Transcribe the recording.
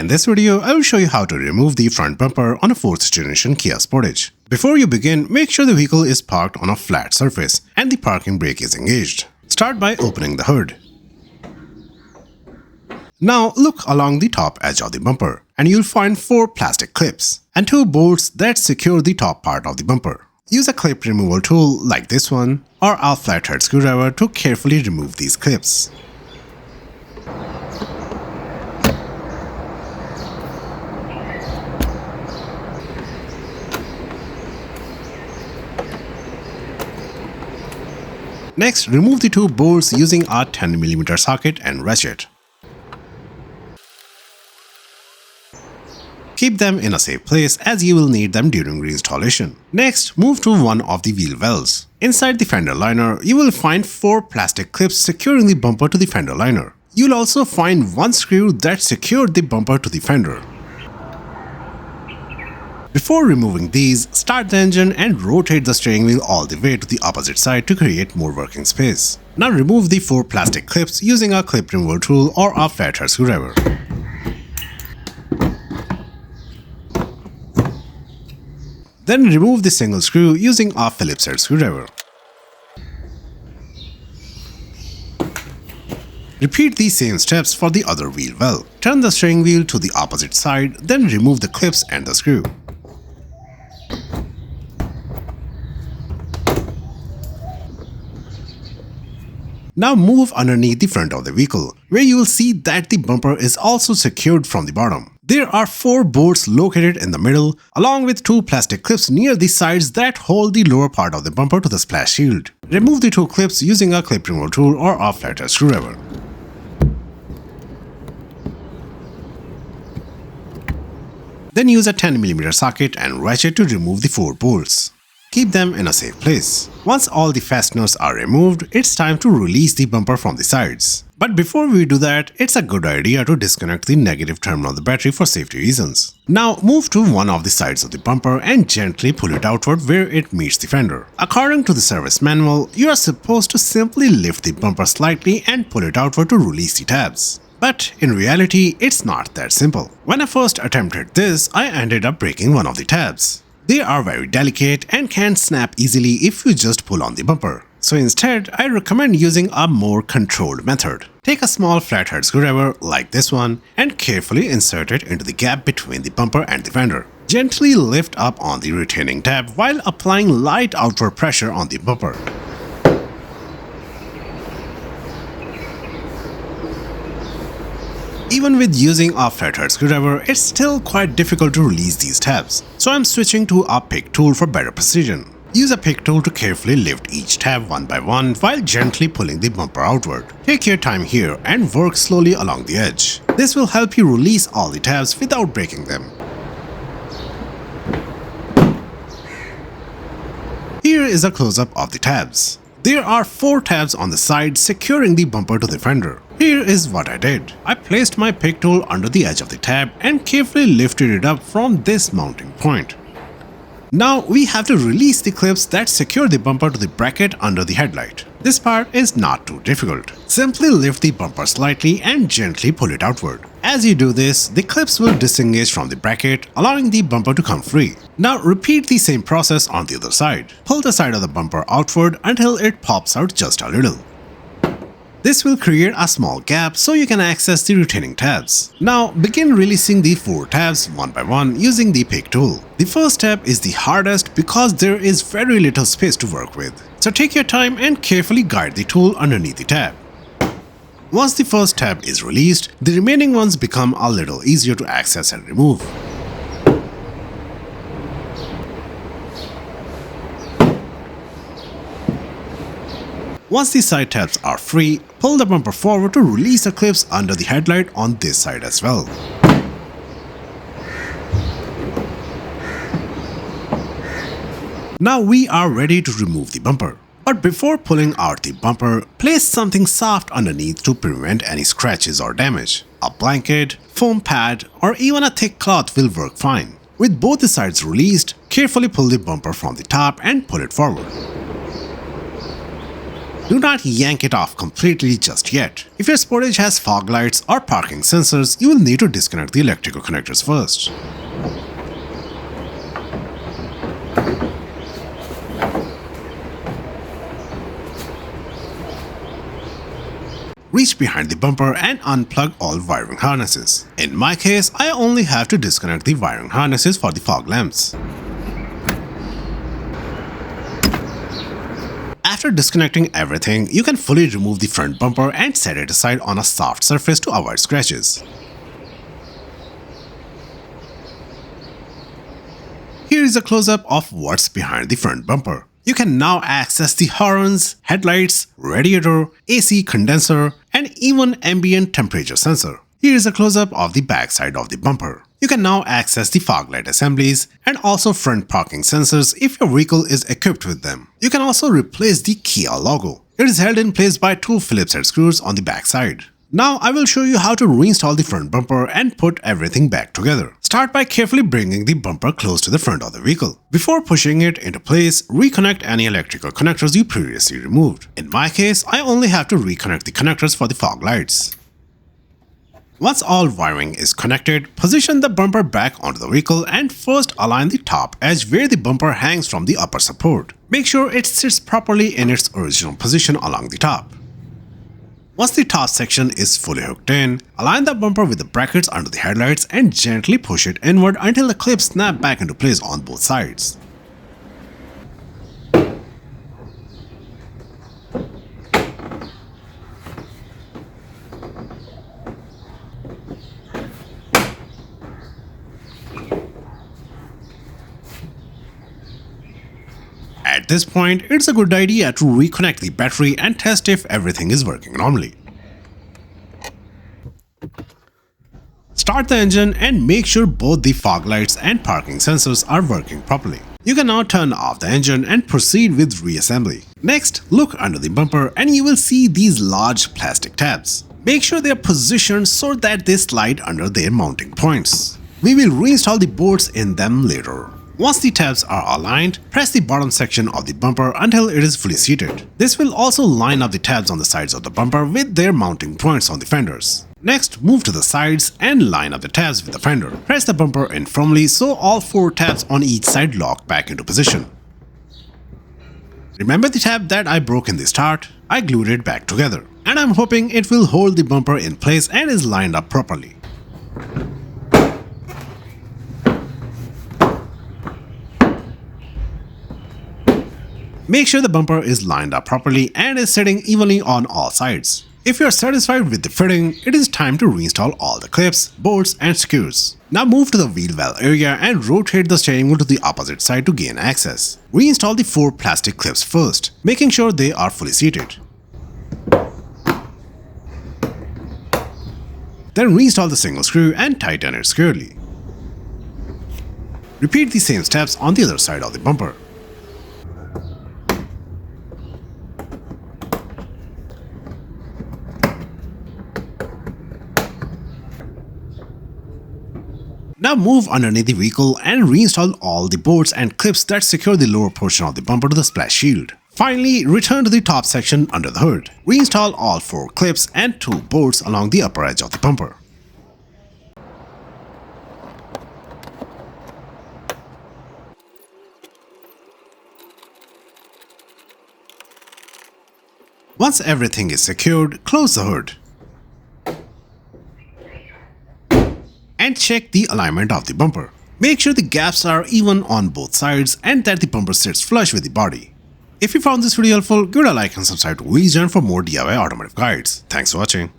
In this video, I will show you how to remove the front bumper on a 4th generation Kia Sportage. Before you begin, make sure the vehicle is parked on a flat surface and the parking brake is engaged. Start by opening the hood. Now look along the top edge of the bumper and you'll find 4 plastic clips and 2 bolts that secure the top part of the bumper. Use a clip removal tool like this one or a flathead screwdriver to carefully remove these clips. Next, remove the 2 bolts using a 10mm socket and ratchet. Keep them in a safe place as you will need them during reinstallation. Next, move to one of the wheel wells. Inside the fender liner, you will find 4 plastic clips securing the bumper to the fender liner. You'll also find 1 screw that secured the bumper to the fender. Before removing these, start the engine and rotate the steering wheel all the way to the opposite side to create more working space. Now remove the 4 plastic clips using a clip removal tool or a flathead screwdriver. Then remove the single screw using a Phillips-head screwdriver. Repeat these same steps for the other wheel well. Turn the steering wheel to the opposite side, then remove the clips and the screw. Now move underneath the front of the vehicle, where you will see that the bumper is also secured from the bottom. There are 4 bolts located in the middle, along with 2 plastic clips near the sides that hold the lower part of the bumper to the splash shield. Remove the 2 clips using a clip removal tool or a flathead screwdriver. Then use a 10mm socket and ratchet to remove the 4 bolts. Keep them in a safe place. Once all the fasteners are removed, it's time to release the bumper from the sides. But before we do that, it's a good idea to disconnect the negative terminal of the battery for safety reasons. Now move to one of the sides of the bumper and gently pull it outward where it meets the fender. According to the service manual, you are supposed to simply lift the bumper slightly and pull it outward to release the tabs. But in reality, it's not that simple. When I first attempted this, I ended up breaking one of the tabs. They are very delicate and can snap easily if you just pull on the bumper. So instead, I recommend using a more controlled method. Take a small flathead screwdriver like this one and carefully insert it into the gap between the bumper and the fender. Gently lift up on the retaining tab while applying light outward pressure on the bumper. Even with using a flathead screwdriver, it's still quite difficult to release these tabs, so I'm switching to a pick tool for better precision. Use a pick tool to carefully lift each tab one by one while gently pulling the bumper outward. Take your time here and work slowly along the edge. This will help you release all the tabs without breaking them. Here is a close-up of the tabs. There are 4 tabs on the side securing the bumper to the fender. Here is what I did. I placed my pick tool under the edge of the tab and carefully lifted it up from this mounting point. Now we have to release the clips that secure the bumper to the bracket under the headlight. This part is not too difficult. Simply lift the bumper slightly and gently pull it outward. As you do this, the clips will disengage from the bracket, allowing the bumper to come free. Now repeat the same process on the other side. Pull the side of the bumper outward until it pops out just a little. This will create a small gap so you can access the retaining tabs. Now begin releasing the 4 tabs one by one using the pick tool. The first tab is the hardest because there is very little space to work with. So take your time and carefully guide the tool underneath the tab. Once the first tab is released, the remaining ones become a little easier to access and remove. Once the side tabs are free, pull the bumper forward to release the clips under the headlight on this side as well. Now we are ready to remove the bumper. But before pulling out the bumper, place something soft underneath to prevent any scratches or damage. A blanket, foam pad, or even a thick cloth will work fine. With both the sides released, carefully pull the bumper from the top and pull it forward. Do not yank it off completely just yet. If your Sportage has fog lights or parking sensors, you will need to disconnect the electrical connectors first. Reach behind the bumper and unplug all wiring harnesses. In my case, I only have to disconnect the wiring harnesses for the fog lamps. After disconnecting everything, you can fully remove the front bumper and set it aside on a soft surface to avoid scratches. Here is a close-up of what's behind the front bumper. You can now access the horns, headlights, radiator, AC condenser, and even ambient temperature sensor. Here is a close-up of the back side of the bumper. You can now access the fog light assemblies and also front parking sensors if your vehicle is equipped with them. You can also replace the Kia logo. It is held in place by two Phillips-head screws on the back side. Now I will show you how to reinstall the front bumper and put everything back together. Start by carefully bringing the bumper close to the front of the vehicle. Before pushing it into place, reconnect any electrical connectors you previously removed. In my case, I only have to reconnect the connectors for the fog lights. Once all wiring is connected, position the bumper back onto the vehicle and first align the top edge where the bumper hangs from the upper support. Make sure it sits properly in its original position along the top. Once the top section is fully hooked in, align the bumper with the brackets under the headlights and gently push it inward until the clips snap back into place on both sides. At this point, it's a good idea to reconnect the battery and test if everything is working normally. Start the engine and make sure both the fog lights and parking sensors are working properly. You can now turn off the engine and proceed with reassembly. Next, look under the bumper and you will see these large plastic tabs. Make sure they are positioned so that they slide under their mounting points. We will reinstall the bolts in them later. Once the tabs are aligned, press the bottom section of the bumper until it is fully seated. This will also line up the tabs on the sides of the bumper with their mounting points on the fenders. Next, move to the sides and line up the tabs with the fender. Press the bumper in firmly so all 4 tabs on each side lock back into position. Remember the tab that I broke in the start? I glued it back together. And I'm hoping it will hold the bumper in place and is lined up properly. Make sure the bumper is lined up properly and is sitting evenly on all sides. If you are satisfied with the fitting, it is time to reinstall all the clips, bolts and screws. Now move to the wheel well area and rotate the steering wheel to the opposite side to gain access. Reinstall the 4 plastic clips first, making sure they are fully seated. Then reinstall the single screw and tighten it securely. Repeat the same steps on the other side of the bumper. Now move underneath the vehicle and reinstall all the bolts and clips that secure the lower portion of the bumper to the splash shield. Finally, return to the top section under the hood. Reinstall all 4 clips and 2 bolts along the upper edge of the bumper. Once everything is secured, close the hood. And check the alignment of the bumper. Make sure the gaps are even on both sides and that the bumper sits flush with the body. If you found this video helpful, give it a like and subscribe to Region for more DIY automotive guides. Thanks for watching.